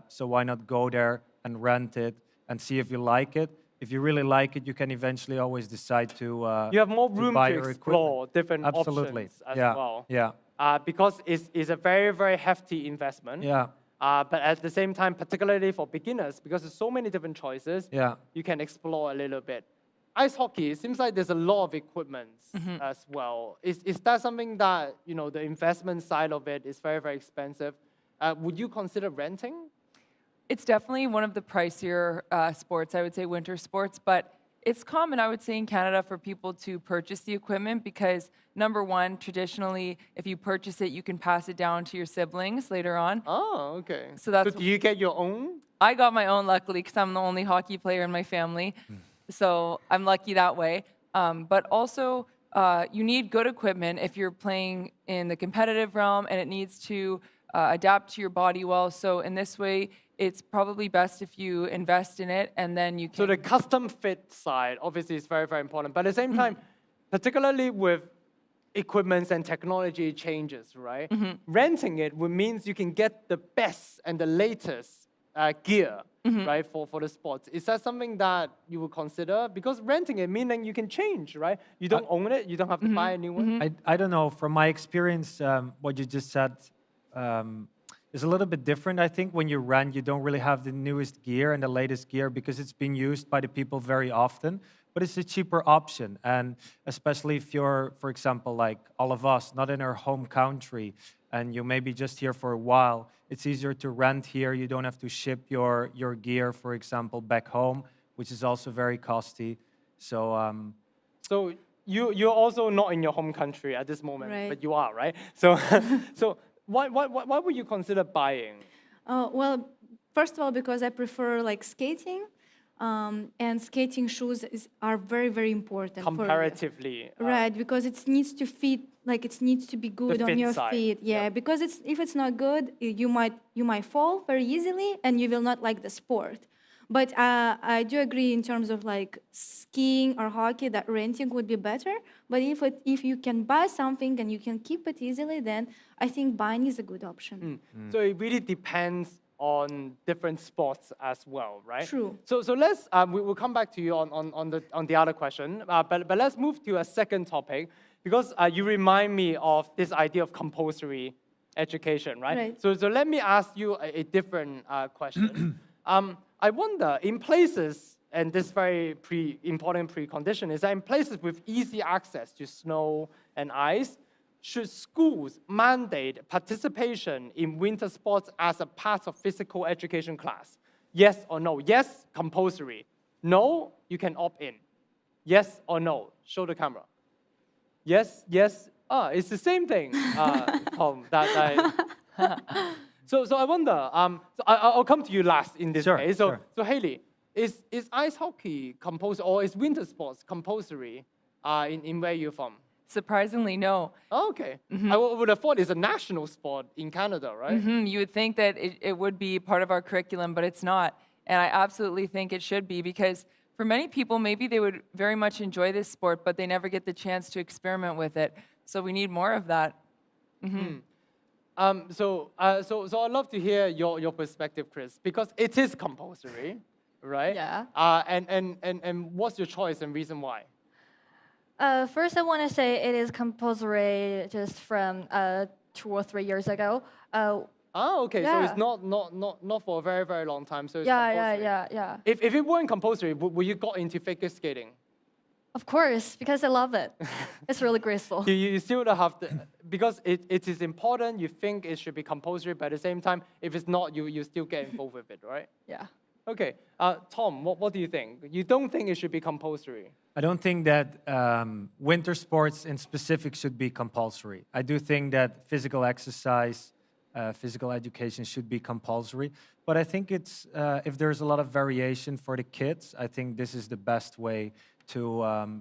So why not go there and rent it and see if you like it? If you really like it, you can eventually always decide to you have more room to explore different Absolutely. options as Yeah. well. Yeah. Because it's a very, very hefty investment. Yeah. But at the same time, particularly for beginners, because there's so many different choices, Yeah. you can explore a little bit. Ice hockey, it seems like there's a lot of equipment as well. Is that something that, the investment side of it is very, very expensive? Would you consider renting? It's definitely one of the pricier sports, I would say winter sports, but it's common, I would say, in Canada for people to purchase the equipment because, number one, traditionally, if you purchase it, you can pass it down to your siblings later on. Oh, okay. So that's do you get your own? I got my own, luckily, because I'm the only hockey player in my family. So I'm lucky that way. But also, you need good equipment if you're playing in the competitive realm, and it needs to adapt to your body well. So in this way, it's probably best if you invest in it, and then you can... So the custom fit side, obviously, is very, very important. But at the same time, particularly with equipment and technology changes, right? Renting it means you can get the best and the latest gear, right, for the sports. Is that something that you would consider? Because renting it meaning you can change, right? You don't own it, you don't have to buy a new one. I don't know. From my experience, what you just said is a little bit different. I think when you rent, you don't really have the newest gear and the latest gear because it's being used by the people very often. But it's a cheaper option. And especially if you're, for example, like all of us, not in our home country, and you may be just here for a while, it's easier to rent here. You don't have to ship your gear, for example, back home, which is also very costly. So, so you're also not in your home country at this moment, Right. but you are, right? So, so why would you consider buying? Well, first of all, because I prefer like skating, and skating shoes are very, very important. Comparatively. Right, because it needs to fit, like it needs to be good on fit your side, feet. Yeah, yeah. because if it's not good, you might fall very easily, and you will not like the sport. But I do agree in terms of like skiing or hockey that renting would be better. But if you can buy something and you can keep it easily, then I think buying is a good option. So it really depends on different sports as well, right? True. So let's we'll come back to you on the other question, but let's move to a second topic because you remind me of this idea of compulsory education, right? Right. So let me ask you a different question. I wonder in places, and this very important precondition is that in places with easy access to snow and ice, should schools mandate participation in winter sports as a part of physical education class? Yes or no? Yes, compulsory. No, you can opt in. Yes or no? Show the camera. Yes, yes. It's the same thing, Tom. So I wonder. I'll come to you last in this case. So Haley, is ice hockey compulsory or is winter sports compulsory in where you're from? Surprisingly, no. Oh, okay. I would have thought it's a national sport in Canada, right? You would think that it would be part of our curriculum, but it's not. And I absolutely think it should be because for many people, maybe they would very much enjoy this sport, but they never get the chance to experiment with it. So we need more of that. So I'd love to hear your perspective, Chris, because it is compulsory, right? Yeah. And what's your choice and reason why? First, I want to say it is compulsory just from 2 or 3 years ago. Okay. Yeah. So it's not for a very, very long time. So it's Yeah. compulsory. If it weren't compulsory, would you got into figure skating? Of course, because I love it. It's really graceful. You still don't have to, because it is important. You think it should be compulsory, but at the same time, if it's not, you still get involved with it, right? Yeah. Okay. Tom, what do you think? You don't think it should be compulsory? I don't think that winter sports in specific should be compulsory. I do think that physical exercise, physical education should be compulsory. But I think it's if there's a lot of variation for the kids, I think this is the best way to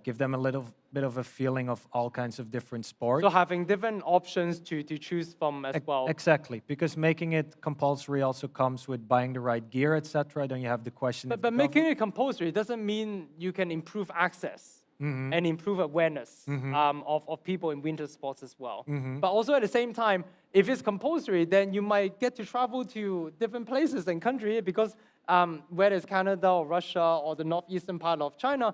give them a little bit of a feeling of all kinds of different sports. So having different options to choose from as well. Exactly, because making it compulsory also comes with buying the right gear, etc. Then you have the question. But making it compulsory doesn't mean you can improve access and improve awareness of people in winter sports as well. But also at the same time, if it's compulsory, then you might get to travel to different places and countries because whether it's Canada or Russia or the northeastern part of China,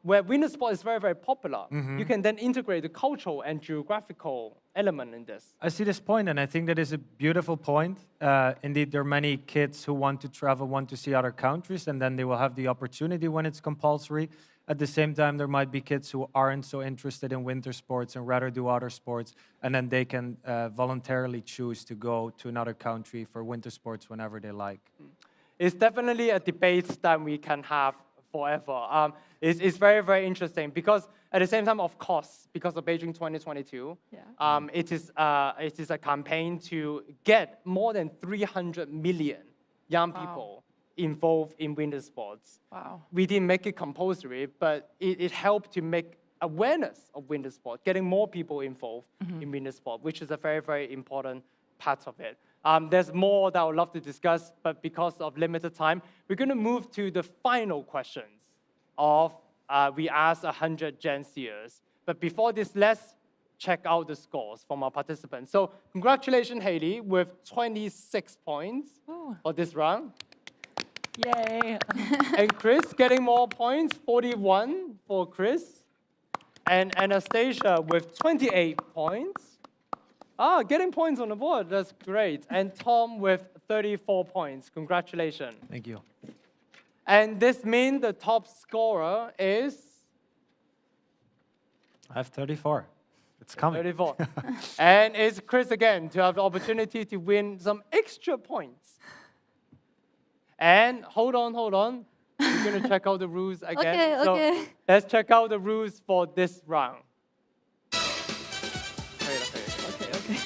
where winter sport is very, very popular, you can then integrate the cultural and geographical element in this. I see this point, and I think that is a beautiful point. Indeed, there are many kids who want to travel, want to see other countries, and then they will have the opportunity when it's compulsory. At the same time, there might be kids who aren't so interested in winter sports and rather do other sports, and then they can voluntarily choose to go to another country for winter sports whenever they like. It's definitely a debate that we can have forever. It's very, very interesting because at the same time, of course, because of Beijing 2022, it is a campaign to get more than 300 million young people involved in winter sports. Wow. We didn't make it compulsory, but it helped to make awareness of winter sport, getting more people involved in winter sport, which is a very, very important part of it. There's more that I would love to discuss, but because of limited time, we're going to move to the final questions of we asked 100 Gen Zers. But before this, let's check out the scores from our participants. So congratulations, Haley, with 26 points for this round. Yay. And Chris getting more points, 41 for Chris. And Anastasia with 28 points. Getting points on the board, that's great. And Tom with 34 points, congratulations. Thank you. And this means the top scorer is? I have 34. It's coming. 34. And it's Chris again to have the opportunity to win some extra points. And hold on. We're going to check out the rules again. Okay. So let's check out the rules for this round. Okay.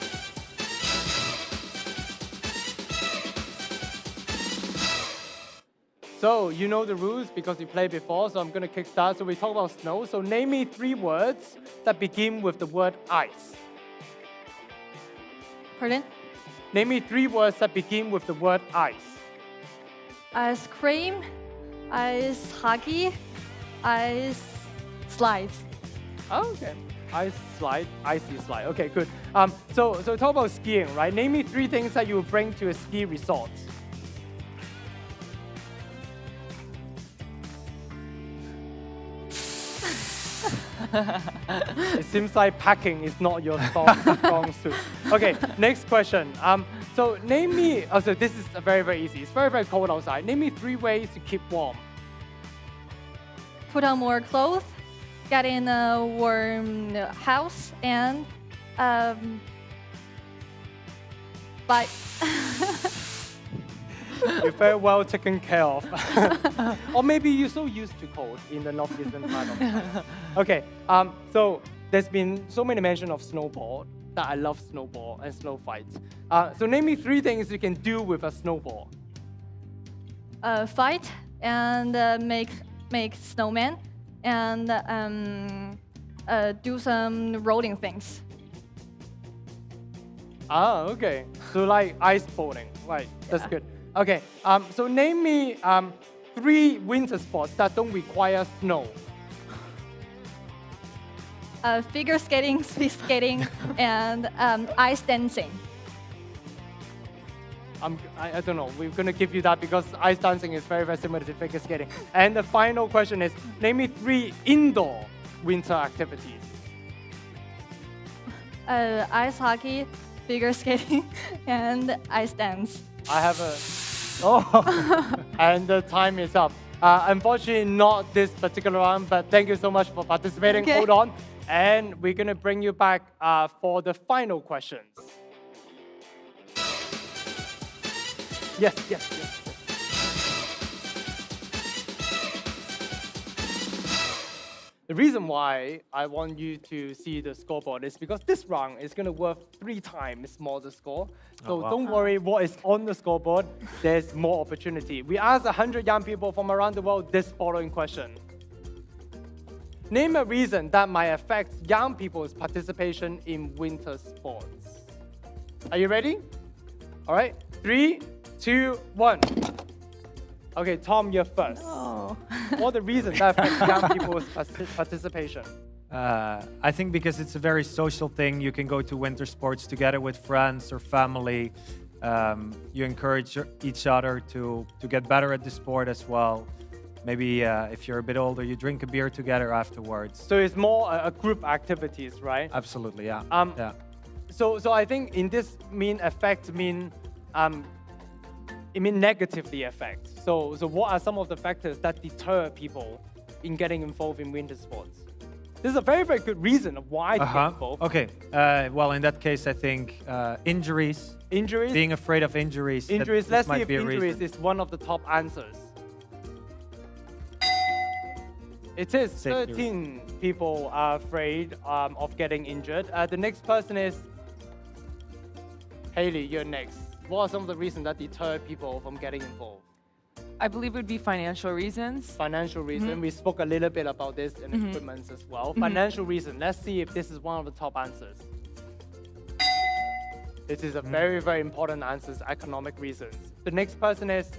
So you know the rules because you played before, so I'm going to kickstart. So we talk about snow. So name me 3 words that begin with the word ice. Pardon? Name me 3 words that begin with the word ice. Ice cream, ice hockey, ice slides. Oh, okay. Ice slide, icy slide. Okay, good. So talk about skiing, right? Name me 3 things that you would bring to a ski resort. It seems like packing is not your strong suit. Okay, next question. So name me, so this is very, very easy. It's very, very cold outside. Name me 3 ways to keep warm. Put on more clothes, get in a warm house, and buy. You're very well taken care of. Or maybe you're so used to cold in the northeastern part of China. Okay, so there's been so many mention of snowboard that I love snowball and snow fights. So name me 3 things you can do with a snowball. Fight and make snowman and do some rolling things. Ah, okay. So like ice bowling, right? That's good. Okay. So name me 3 winter sports that don't require snow. Figure skating, speed skating, and ice dancing. I don't know. We're gonna give you that because ice dancing is very, very similar to figure skating. And the final question is, name me 3 indoor winter activities. Ice hockey, figure skating, and ice dance. I have a. Oh, and the time is up. Unfortunately, not this particular one, but thank you so much for participating. Okay. Hold on. And we're going to bring you back for the final questions. Yes, yes, yes. The reason why I want you to see the scoreboard is because this round is going to worth 3 times more the score. So don't worry what is on the scoreboard. There's more opportunity. We asked 100 young people from around the world this following question. Name a reason that might affect young people's participation in winter sports. Are you ready? All right, 3, 2, 1. Okay, Tom, you're first. Oh. What are the reasons that affect young people's participation? I think because it's a very social thing. You can go to winter sports together with friends or family. You encourage each other to get better at the sport as well. Maybe if you're a bit older, you drink a beer together afterwards. So it's more a group activities, right? Absolutely, yeah. Yeah. So I think in this it mean negatively affect. So what are some of the factors that deter people in getting involved in winter sports? This is a very, very good reason of why to get involved. Okay. Well, in that case, I think injuries. Injuries? Being afraid of injuries. Injuries. That Let's see might if be a injuries reason. is one of the top answers. It is. Safety 13 people are afraid of getting injured. The next person is Haley. You're next. What are some of the reasons that deter people from getting involved? I believe it would be financial reasons. Financial reason. We spoke a little bit about this in equipment as well. Financial reason. Let's see if this is one of the top answers. This is a very, very important answer. Economic reasons. The next person is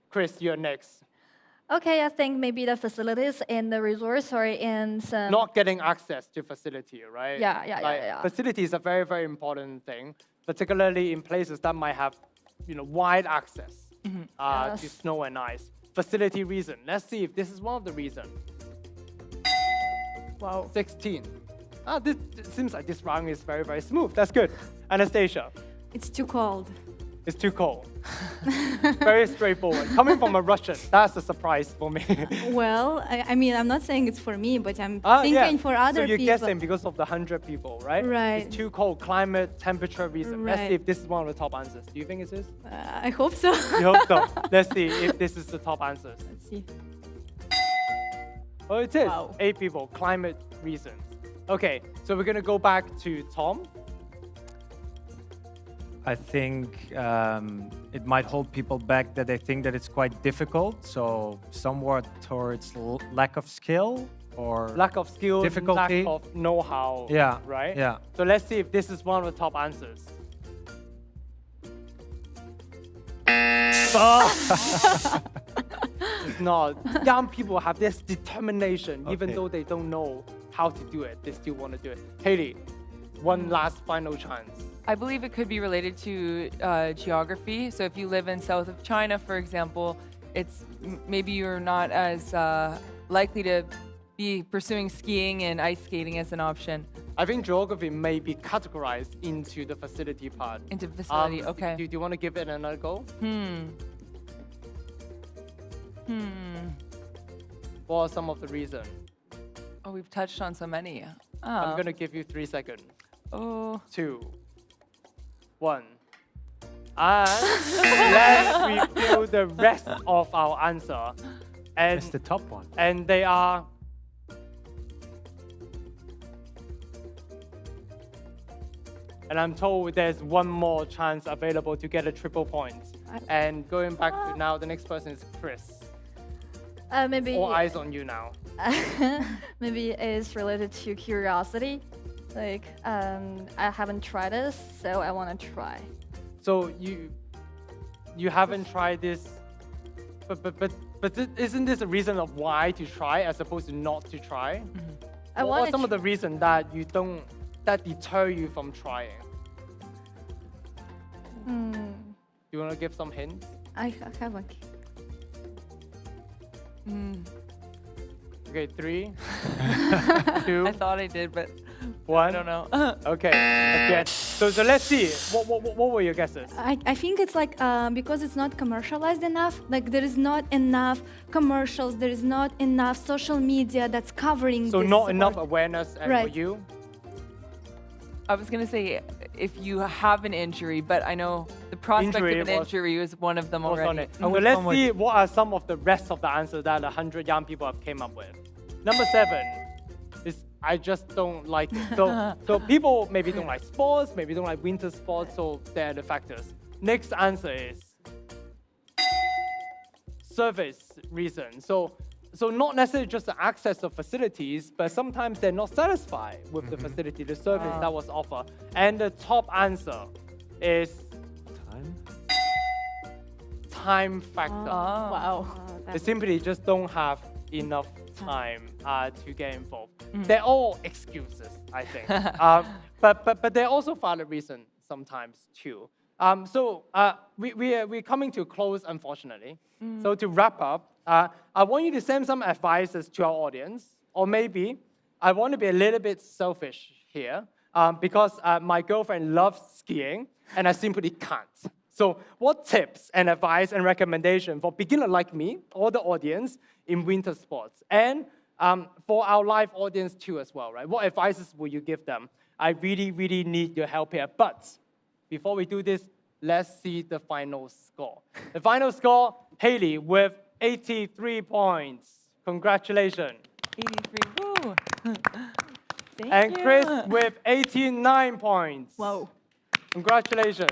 Chris. You're next. Okay, I think maybe the facilities in the resorts or in some... Not getting access to facility, right? Yeah. Facility is a very, very important thing, particularly in places that might have, wide access to snow and ice. Facility reason. Let's see if this is one of the reasons. Wow. 16. It seems like this round is very, very smooth. That's good. Anastasia. It's too cold. It's too cold. Very straightforward. Coming from a Russian, that's a surprise for me. Well, I mean, I'm not saying it's for me, but I'm Yeah. thinking for other So you're people. guessing because of the 100 people, right? Right. It's too cold. Climate, temperature reason. Let's see Right. if this is one of the top answers. Do you think it is? I hope so. You hope so. Let's see if this is the top answers. Let's see. Oh, it is. Wow. 8 people. Climate reasons. Okay, so we're gonna go back to Tom. I think it might hold people back that they think that it's quite difficult. So somewhat towards lack of skill or Lack of skill, difficulty. lack of know-how. Yeah, Right? yeah. So let's see if this is one of the top answers. It's not. Young people have this determination, even Okay. though they don't know how to do it, they still want to do it. Haley, one last final chance. I believe it could be related to geography. So if you live in south of China, for example, maybe you're not as likely to be pursuing skiing and ice skating as an option. I think geography may be categorized into the facility part. Into facility, okay. Do you want to give it another go? What are some of the reasons? Oh, we've touched on so many. I'm going to give you 3 seconds. Oh, 2, 1. And let's review the rest of our answer. And, It's the top one. and they are and I'm told there's one more chance available to get a triple point. And going back to now, the next person is Chris. Maybe All eyes on you now. maybe it's related to curiosity. Like, I haven't tried this, so I want to try. So you haven't tried this, but isn't this a reason of why to try as opposed to not to try? I What want are some of the reasons that you don't that deter you from trying? Do you want to give some hints? I have a. Okay, 3, 2, I thought I did, but 1. I don't know. Okay. Again. So let's see. What were your guesses? I think it's like because it's not commercialized enough. Like there is not enough commercials. There is not enough social media that's covering. So this not enough sport. awareness, and Right. for you? I was gonna say if you have an injury, but I know the prospect Injury of an was- injury is one of them What's on already. it? And So which let's one was see it? what are some of the rest of the answers that 100 young people have came up with. Number 7 is I just don't like it. So people maybe don't like sports, maybe don't like winter sports, so they're the factors. Next answer is service reason. So not necessarily just the access to facilities, but sometimes they're not satisfied with the facility, the service that was offered. And the top answer is Time? time factor. Wow. They simply just don't have enough time to get involved. They're all excuses, I think. But they're also valid reason sometimes too. So we're coming to a close, unfortunately. So to wrap up, I want you to send some advices to our audience, or maybe I want to be a little bit selfish here because my girlfriend loves skiing and I simply can't. So what tips and advice and recommendation for beginner like me or the audience in winter sports? And for our live audience too as well, right? What advices will you give them? I really, really need your help here. But before we do this, let's see the final score. The final score, Haley with 83 points. Congratulations. 83. Woo. Thank And you. Chris with 89 points. Whoa. Congratulations.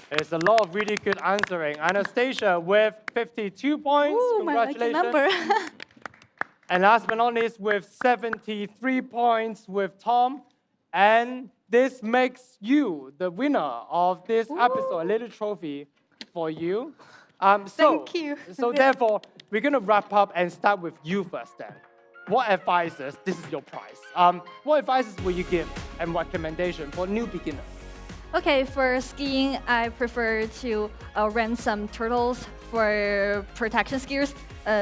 There's a lot of really good answering. Anastasia with 52 points. Ooh, my lucky Congratulations. number. And last but not least, with 73 points with Tom. And this makes you the winner of this episode, a little trophy for you. Thank you. So therefore, we're going to wrap up and start with you first then. What advices, this is your prize, what advices will you give and recommendation for new beginners? Okay, for skiing, I prefer to rent some turtles for protection skiers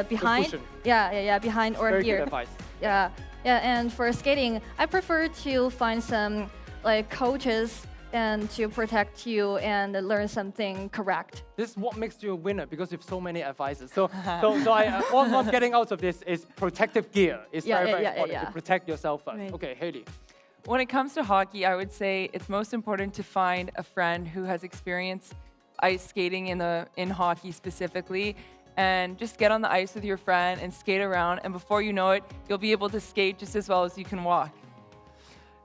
behind. cushion. Yeah, behind or Very here. good advice. Yeah, and for skating, I prefer to find some like coaches and to protect you and learn something correct. This is what makes you a winner because you have so many advices. So what I'm getting out of this is protective gear. It's very important to protect yourself first. Right. Okay, Haley. When it comes to hockey, I would say it's most important to find a friend who has experience ice skating in hockey specifically, and just get on the ice with your friend and skate around. And before you know it, you'll be able to skate just as well as you can walk.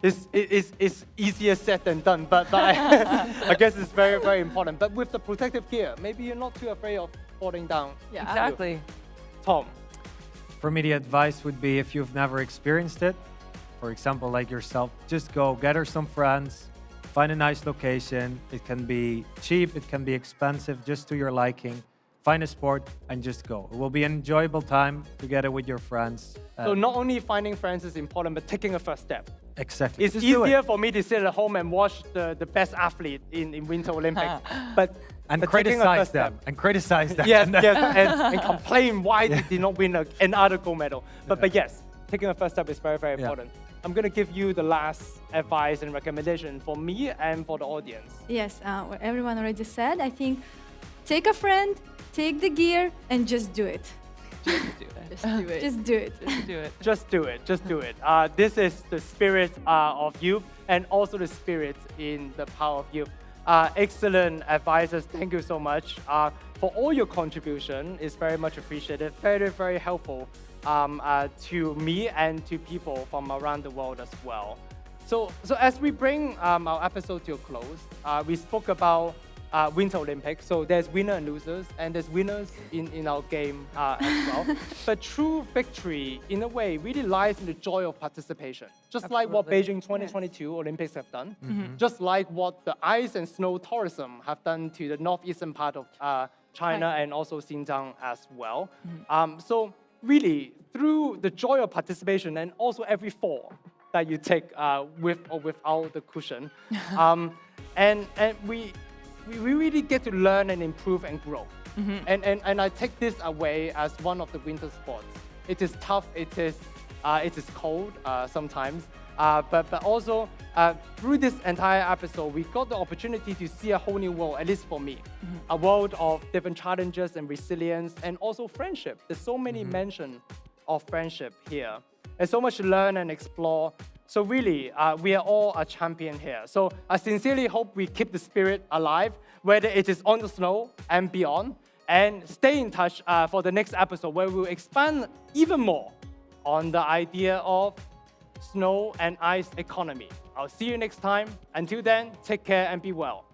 It's easier said than done, but I guess it's very, very important. But with the protective gear, maybe you're not too afraid of falling down. Yeah. Exactly. Tom. For me, the advice would be if you've never experienced it, for example, like yourself, just go gather some friends, find a nice location. It can be cheap, it can be expensive, just to your liking. Find a sport and just go. It will be an enjoyable time together with your friends. So not only finding friends is important, but taking a first step. Exactly. It's Just do it. easier for me to sit at home and watch the best athlete in Winter Olympics, but And taking a criticize first them. step. And criticize them. Yes, and complain why they did not win another gold medal. But yes, taking a first step is very, very important. I'm going to give you the last advice and recommendation for me and for the audience. Yes, what everyone already said. I think take a friend, take the gear, and just do it. Just do it. Just do it. Just do it. Just do it. Just do it. Just do it. This is the spirit of youth and also the spirit in the power of youth. Excellent advices. Thank you so much for all your contribution. It's very much appreciated. Very, very helpful to me and to people from around the world as well. So as we bring our episode to a close, we spoke about Winter Olympics. So there's winners and losers, and there's winners in our game as well. But true victory, in a way, really lies in the joy of participation. Just like what Beijing 2022 Olympics have done, just like what the ice and snow tourism have done to the northeastern part of China and also Xinjiang as well. So really, through the joy of participation and also every fall that you take with or without the cushion, and we really get to learn and improve and grow. And I take this away as one of the winter sports. It is tough, it is cold sometimes, but also through this entire episode, we got the opportunity to see a whole new world, at least for me. A world of different challenges and resilience and also friendship. There's so many mention of friendship here. There's so much to learn and explore. So really, we are all a champion here. So I sincerely hope we keep the spirit alive, whether it is on the snow and beyond, and stay in touch for the next episode where we'll expand even more on the idea of snow and ice economy. I'll see you next time. Until then, take care and be well.